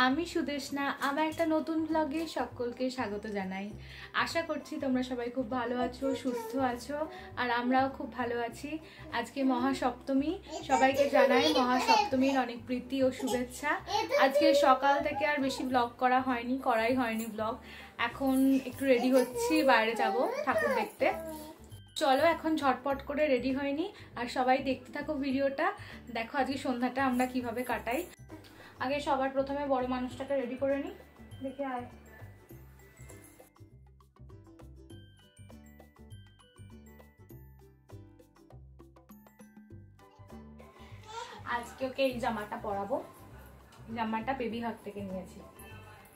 আমি সুদেশনা আমার একটা নতুন ব্লগে সকলকে স্বাগত জানাই। আশা করছি তোমরা সবাই খুব ভালো আছো, সুস্থ আছো, আর আমরাও খুব ভালো আছি। আজকে মহাসপ্তমী, সবাইকে জানাই মহাসপ্তমীর অনেক প্রীতি ও শুভেচ্ছা। আজকে সকাল থেকে আর বেশি ব্লগ করাই হয়নি ব্লগ। এখন একটু রেডি হচ্ছি, বাইরে যাব ঠাকুর দেখতে। চলো এখন ঝটপট করে রেডি হয়নি, আর সবাই দেখতে থাকো ভিডিওটা। দেখো আজকে সন্ধ্যাটা আমরা কিভাবে কাটাই। আগে সবার প্রথমে বড় মানুষটাকে রেডি করে নিই। দেখে আয়, আজকে ওকে এই জামাটা পরাবো। জামাটা বেবি হাট থেকে নিয়েছি,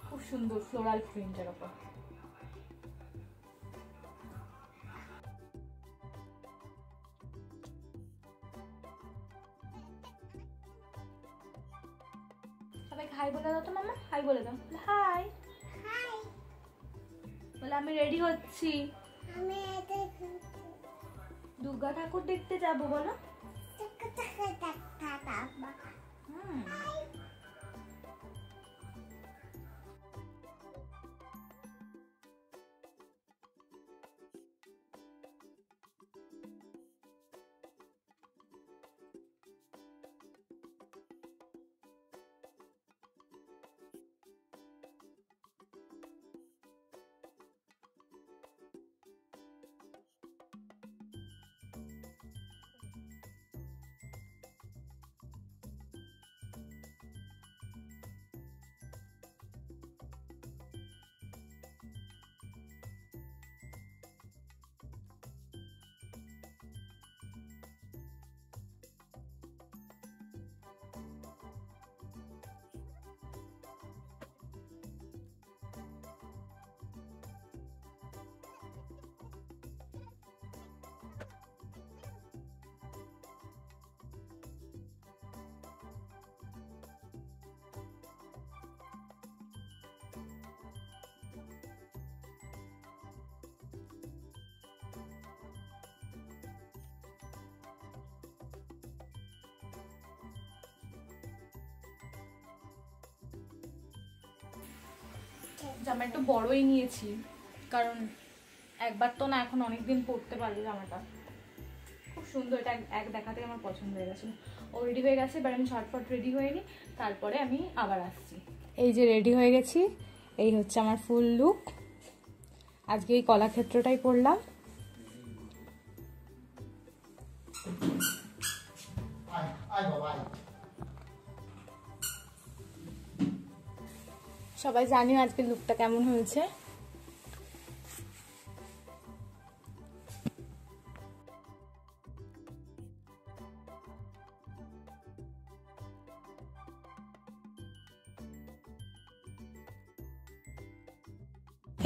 খুব সুন্দর ফ্লোরাল প্রিন্টের ওপর। সবাইকে হাই বলে দাও তো মামা, হাই বলে দাও। হাই বলে আমি রেডি হচ্ছি, দুর্গা ঠাকুর দেখতে যাবো। বলো জামা একটু বড়ই নিয়েছি, কারণ একবার তো না, এখন অনেকদিন পরতে পারবে জামাটা। খুব সুন্দর, এটা এক দেখাতে আমার পছন্দ হয়ে গেছে। ও রেডি হয়ে গেছে, এবার আমি ঝটপট রেডি হয়ে নিই, তারপরে আমি আবার আসছি। এই যে রেডি হয়ে গেছি, এই হচ্ছে আমার ফুল লুক। আজকে এই কলাক্ষেত্রটাই পরলাম। সবাই জানিও আজকে লুকটা কেমন হয়েছে।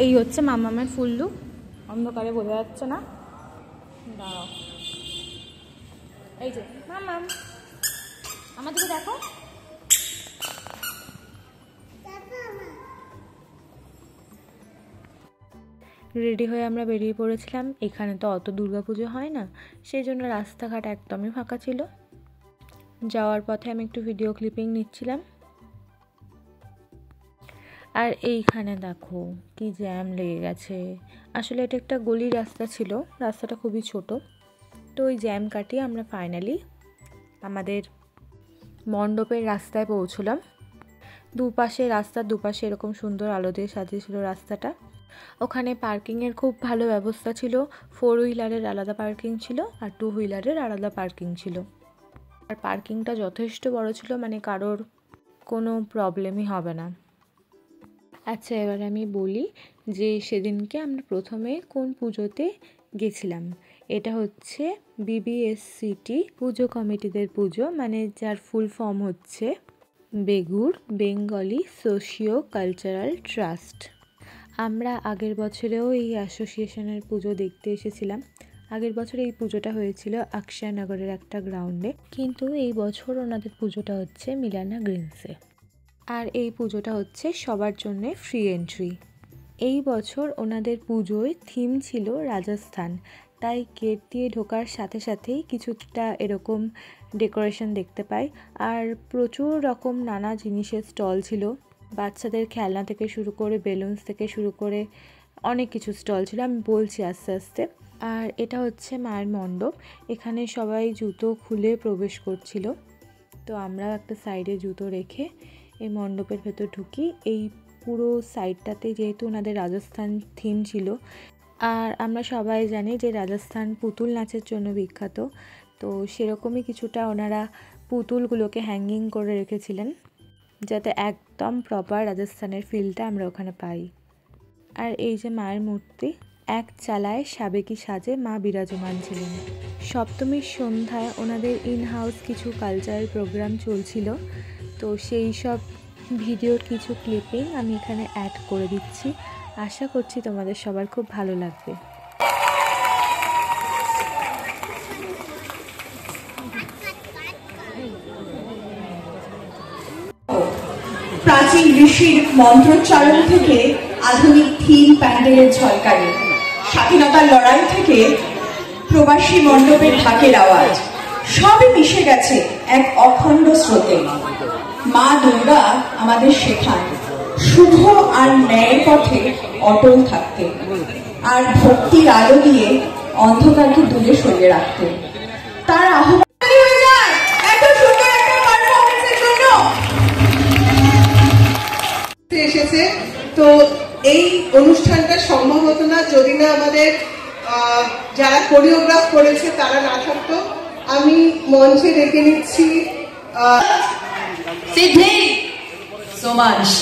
এই হচ্ছে মামামের ফুল লুক, অন্ধকারে বোঝা যাচ্ছে না, দাঁড়াও। এই যে মামাম, আমার দিকে দেখো। রেডি হয়ে আমরা বেরিয়ে পড়েছিলাম। এখানে তো অত দুর্গাপুজো হয় না, সেই জন্য রাস্তাঘাট একদমই ফাঁকা ছিল। যাওয়ার পথে আমি একটু ভিডিও ক্লিপিং নিচ্ছিলাম। আর এইখানে দেখো কি জ্যাম লেগে গেছে। আসলে এটা একটা গলি রাস্তা ছিল, রাস্তাটা খুবই ছোট। তো ওই জ্যাম কাটিয়ে আমরা ফাইনালি আমাদের মণ্ডপের রাস্তায় পৌঁছলাম। রাস্তার দুপাশে এরকম সুন্দর আলো দিয়ে সাজিয়েছিল রাস্তাটা। ওখানে পার্কিংয়ের খুব ভালো ব্যবস্থা ছিল। 4 হুইলারের আলাদা পার্কিং ছিল, আর 2 হুইলারের আলাদা পার্কিং ছিল। আর পার্কিংটা যথেষ্ট বড় ছিল, মানে কারোর কোনো প্রবলেমই হবে না। আচ্ছা, এবার আমি বলি যে সেদিনকে আমরা প্রথমে কোন পুজোতে গেছিলাম। এটা হচ্ছে BBSCT পুজো কমিটিদের পুজো, মানে যার ফুল ফর্ম হচ্ছে বেগুর বেঙ্গলি সোশিও কালচারাল ট্রাস্ট। আমরা আগের বছরেও এই অ্যাসোসিয়েশনের পুজো দেখতে এসেছিলাম। আগের বছর এই পুজোটা হয়েছিল অক্ষয়নগরের একটা গ্রাউন্ডে, কিন্তু এই বছর ওনাদের পুজোটা হচ্ছে মিলানা গ্রিনসে। আর এই পুজোটা হচ্ছে সবার জন্য ফ্রি এন্ট্রি। এই বছর ওনাদের পুজোয় থিম ছিল রাজস্থান, তাই গেট দিয়ে ঢোকার সাথে সাথেই কিছুটা এরকম ডেকোরেশন দেখতে পাই। আর প্রচুর রকম নানা জিনিসের স্টল ছিল, বাচ্চাদের খেলনা থেকে শুরু করে বেলুনস থেকে শুরু করে অনেক কিছু স্টল ছিল, আমি বলছি আস্তে আস্তে। আর এটা হচ্ছে মায়ের মণ্ডপ, এখানে সবাই জুতো খুলে প্রবেশ করছিল। তো আমরা একটা সাইডে জুতো রেখে এই মণ্ডপের ভেতর ঢুকি। এই পুরো সাইডটাতে যেহেতু ওনাদের রাজস্থান থিম ছিল, আর আমরা সবাই জানি যে রাজস্থান পুতুল নাচের জন্য বিখ্যাত, তো সেরকমই কিছুটা ওনারা পুতুলগুলোকে হ্যাঙ্গিং করে রেখেছিলেন যাতে একদম প্রপার রাজস্থানের ফিলটা আমরা ওখানে পাই। আর এই যে মায়ের মূর্তি, এক চালায় সাবেকি সাজে মা বিরাজমান ছিলেন। সপ্তমীর সন্ধ্যায় ওনাদের ইন হাউস কিছু কালচারাল প্রোগ্রাম চলছিল, তো সেই সব ভিডিওর কিছু ক্লিপিং আমি এখানে অ্যাড করে দিচ্ছি। আশা করছি তোমাদের সবার খুব ভালো লাগবে। প্রাচীন ঋষির মন্ত্রোচ্চারণ থেকে আধুনিক থিম প্যান্ডেলের ঝলকানি, স্বাধীনতার লড়াই থেকে প্রবাসী মণ্ডপের ঢাকের আওয়াজ, সবই মিশে গেছে এক অখণ্ড স্রোতে। মা দুর্গা আমাদের শেখান শুভ আর ন্যায়ের পথে অটল থাকতে, আর ভক্তির আলো দিয়ে অন্ধকারকে দূরে সরিয়ে রাখতে। তার আহ্বান এসেছে। তো এই অনুষ্ঠানটা সম্ভব হতো না যদি না আমাদের যারা কোরিওগ্রাফ করেছে তারা না থাকতো। আমি মঞ্চে ডেকে নিচ্ছি সিদ্ধি সোমাংশ,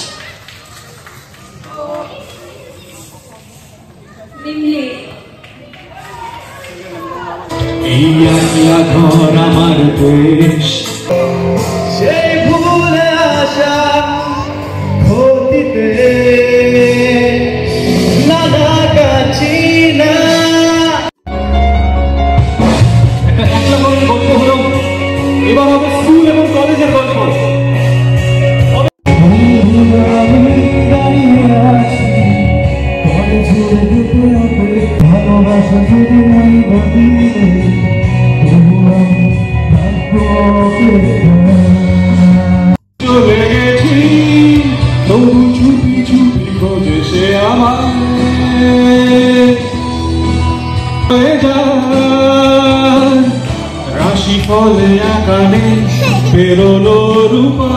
এই একলা ঘর আমার দেশ, সেই ভুলে আসা ক্ষতিতে নাদা কাছি না। একটা একলা ঘরের গল্প হলো, এবার হবে স্কুল এবং কলেজের গল্প। ভালোবাসা যদি নাই বদিলে চলে গেছি, তবু চুপি চুপি খোঁজে সে আমার রাশি ফলে আকানে বেরোলো রূপা।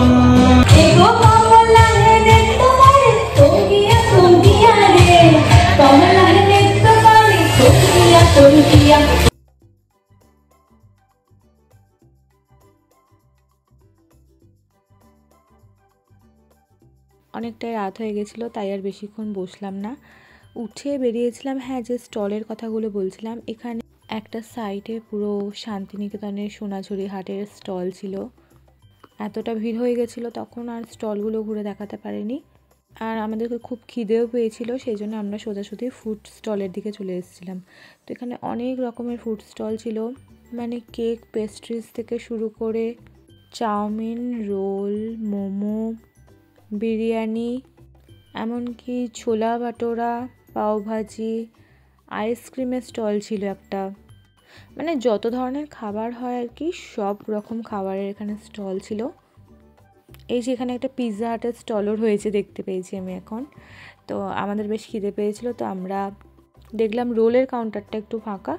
অনেকটাই রাত হয়ে গেছিলো, তাই আর বেশিক্ষণ বসলাম না, উঠে বেরিয়েছিলাম। হ্যাঁ, যে স্টলের কথাগুলো বলছিলাম, এখানে একটা সাইডে পুরো শান্তিনিকেতনের সোনাঝুরি হাটের স্টল ছিল। এতটা ভিড় হয়ে গেছিলো তখন আর স্টলগুলো ঘুরে দেখাতে পারিনি। আর আমাদেরকে খুব খিদেও পেয়েছিল, সেই জন্য আমরা সোজাসুজি ফুড স্টলের দিকে চলে এসেছিলাম। তো এখানে অনেক রকমের ফুড স্টল ছিল, মানে কেক পেস্ট্রিজ থেকে শুরু করে চাউমিন, রোল, মোমো, বিরিয়ানি, এমনকি ছোলা ভাটোরা, পাওভাজি, আইসক্রিমের স্টল ছিল একটা, মানে যত ধরনের খাবার হয় আর কি সব রকম খাবারের এখানে স্টল ছিল। এই যে এখানে একটা পিৎজা হাটের স্টলও রয়েছে, দেখতে পেয়েছি আমি এখন। তো আমাদের বেশ খিদে পেয়েছিল, তো আমরা দেখলাম রোলের কাউন্টারটা একটু ফাঁকা,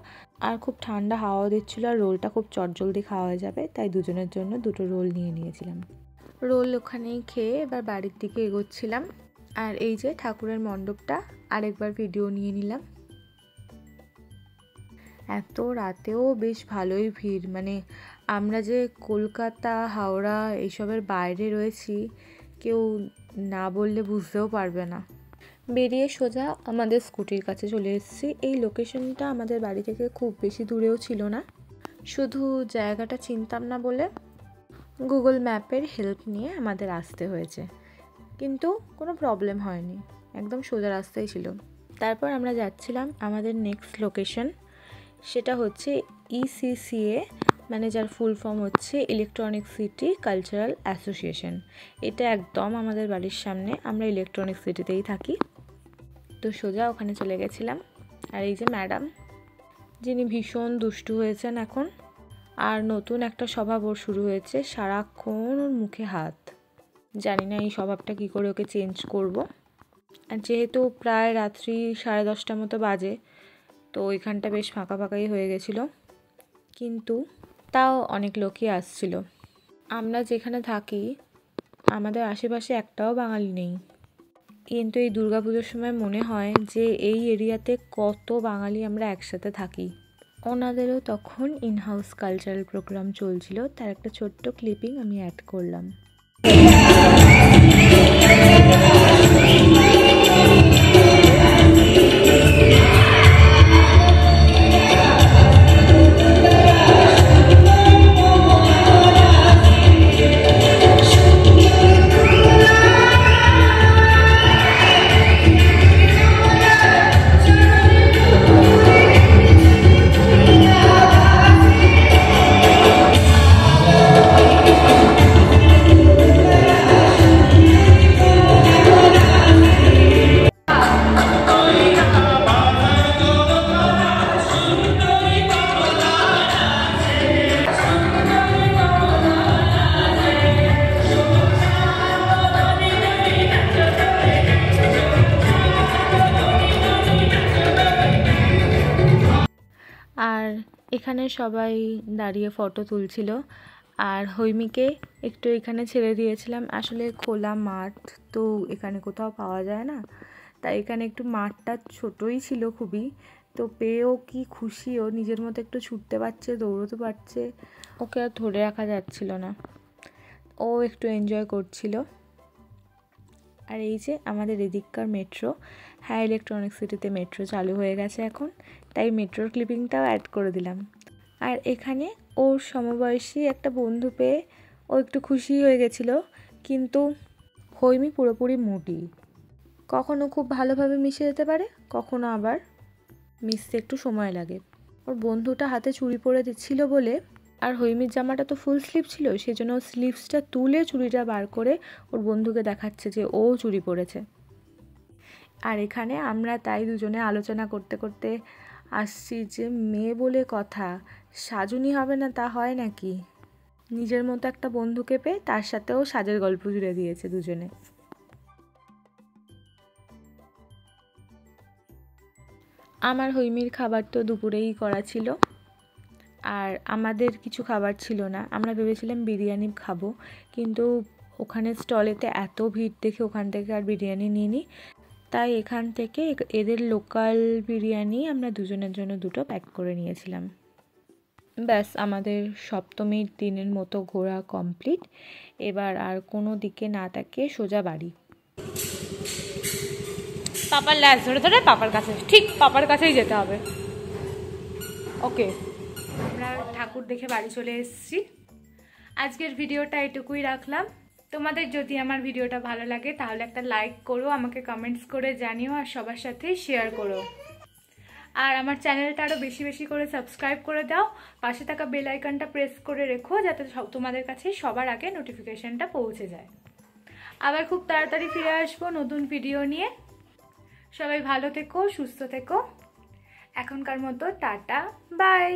আর খুব ঠান্ডা হাওয়া দিচ্ছিলো, আর রোলটা খুব চটজলদি খাওয়া যাবে, তাই দুজনের জন্য দুটো রোল নিয়ে নিয়েছিলাম। রোল ওখানেই খেয়ে এবার বাড়ির দিকে এগোচ্ছিলাম। আর এই যে ঠাকুরের মণ্ডপটা আরেকবার ভিডিও নিয়ে নিলাম। এত রাতেও বেশ ভালোই ভিড়, মানে আমরা যে কলকাতা, হাওড়া এইসবের বাইরে রয়েছি কেউ না বললে বুঝতেও পারবে না। বেরিয়ে সোজা আমাদের স্কুটির কাছে চলে এসেছি। এই লোকেশনটা আমাদের বাড়ি থেকে খুব বেশি দূরেও ছিল না, শুধু জায়গাটা চিনতাম না বলে গুগল ম্যাপের হেল্প নিয়ে আমাদের আসতে হয়েছে, কিন্তু কোনো প্রবলেম হয়নি, একদম সোজা রাস্তাই ছিল। তারপর আমরা যাচ্ছিলাম আমাদের নেক্সট লোকেশন, সেটা হচ্ছে ইসিসিএ, মানে যার ফুল ফর্ম হচ্ছে ইলেকট্রনিক সিটি কালচারাল অ্যাসোসিয়েশন। এটা একদম আমাদের বাড়ির সামনে, আমরা ইলেকট্রনিক সিটিতেই থাকি। তো সোজা ওখানে চলে গেছিলাম। আর এই যে ম্যাডাম, যিনি ভীষণ দুষ্টু হয়েছেন এখন, আর নতুন একটা স্বভাব ওর শুরু হয়েছে, সারাক্ষণ ওর মুখে হাত। জানি না এই স্বভাবটা কী করে ওকে চেঞ্জ করব। আর যেহেতু প্রায় রাত্রি 10:30 মতো বাজে, তো এখানটা বেশ ফাঁকা ফাঁকাই হয়ে গেছিলো, কিন্তু তাও অনেক লোকই আসছিল। আমরা যেখানে থাকি আমাদের আশেপাশে একটাও বাঙালি নেই, কিন্তু এই দুর্গাপুজোর সময় মনে হয় যে এই এরিয়াতে কত বাঙালি আমরা একসাথে থাকি। ওনাদেরও তখন ইনহাউস কালচারাল প্রোগ্রাম চলছিল, তার একটা ছোট্ট ক্লিপিং আমি অ্যাড করলাম। আর এখানে সবাই দাঁড়িয়ে ফটো তুলছিল, আর হৈমিকে একটু এখানে ছেড়ে দিয়েছিলাম। আসলে খোলা মাঠ তো এখানে কোথাও পাওয়া যায় না, তাই এখানে একটু মাঠটা ছোটই ছিল খুবই, তো পেয়েও কি খুশি, ও নিজের মতো একটু ছুটতে পারছে, দৌড়তে পারছে, ওকে আর ধরে রাখা যাচ্ছিল না, ও একটু এনজয় করছিল। আর এই যে আমাদের এদিককার মেট্রো, হ্যাঁ ইলেকট্রনিক সিটিতে মেট্রো চালু হয়ে গেছে এখন, তাই মেট্রোর ক্লিপিংটাও অ্যাড করে দিলাম। আর এখানে ওর সমবয়সী একটা বন্ধু পেয়ে ও একটু খুশি হয়ে গেছিলো, কিন্তু হৈমি পুরোপুরি মুডি, কখনো খুব ভালোভাবে মিশে যেতে পারে, কখনো আবার মিশতে একটু সময় লাগে। ওর বন্ধুটা হাতে চুড়ি পরে দিচ্ছিল বলে, আর হৈমির জামাটা তো ফুল স্লিভ ছিল, সেই জন্য স্লিভসটা তুলে চুড়িটা বার করে ওর বন্ধুকে দেখাচ্ছে যে ও চুড়ি পরেছে। আর এখানে আমরা তাই দুজনে আলোচনা করতে করতে আসছি যে মেয়ে বলে কথা, সাজুনি হবে না তা হয় নাকি। নিজের মতো একটা বন্ধুকে পেয়ে তার সাথেও সাজের গল্প জুড়ে দিয়েছে দুজনে। আমার হৈমির খাবার তো দুপুরেই করা ছিল, আর আমাদের কিছু খাবার ছিল না। আমরা ভেবেছিলাম বিরিয়ানি খাবো, কিন্তু ওখানে স্টলেতে এত ভিড় দেখে ওখান থেকে আর বিরিয়ানি নিইনি, তাই এখান থেকে এদের লোকাল বিরিয়ানি আমরা দুজনের জন্য 2টো প্যাক করে নিয়েছিলাম। ব্যাস আমাদের সপ্তমীর দিনের মতো ঘোরা কমপ্লিট। এবার আর কোনো দিকে না তাকিয়ে সোজা বাড়ি। পাপার ল্যাস ধরে ধরে পাপার কাছে, ঠিক পাপার কাছেই যেতে হবে। ওকে, আমরা ঠাকুর দেখে বাড়ি চলে এসেছি। আজকের ভিডিওটা এটুকুই রাখলাম। তোমাদের যদি আমার ভিডিওটা ভালো লাগে তাহলে একটা লাইক করো, আমাকে কমেন্টস করে জানিও, আর সবার সাথে শেয়ার করো। আর আমার চ্যানেলটা আরও বেশি বেশি করে সাবস্ক্রাইব করে দাও, পাশে থাকা বেল আইকনটা প্রেস করে রেখো যাতে তোমাদের কাছে সবার আগে নোটিফিকেশনটা পৌঁছে যায়। আবার খুব তাড়াতাড়ি ফিরে আসবো নতুন ভিডিও নিয়ে। সবাই ভালো থেকো, সুস্থ থেকো। এখনকার মতো টাটা, বাই।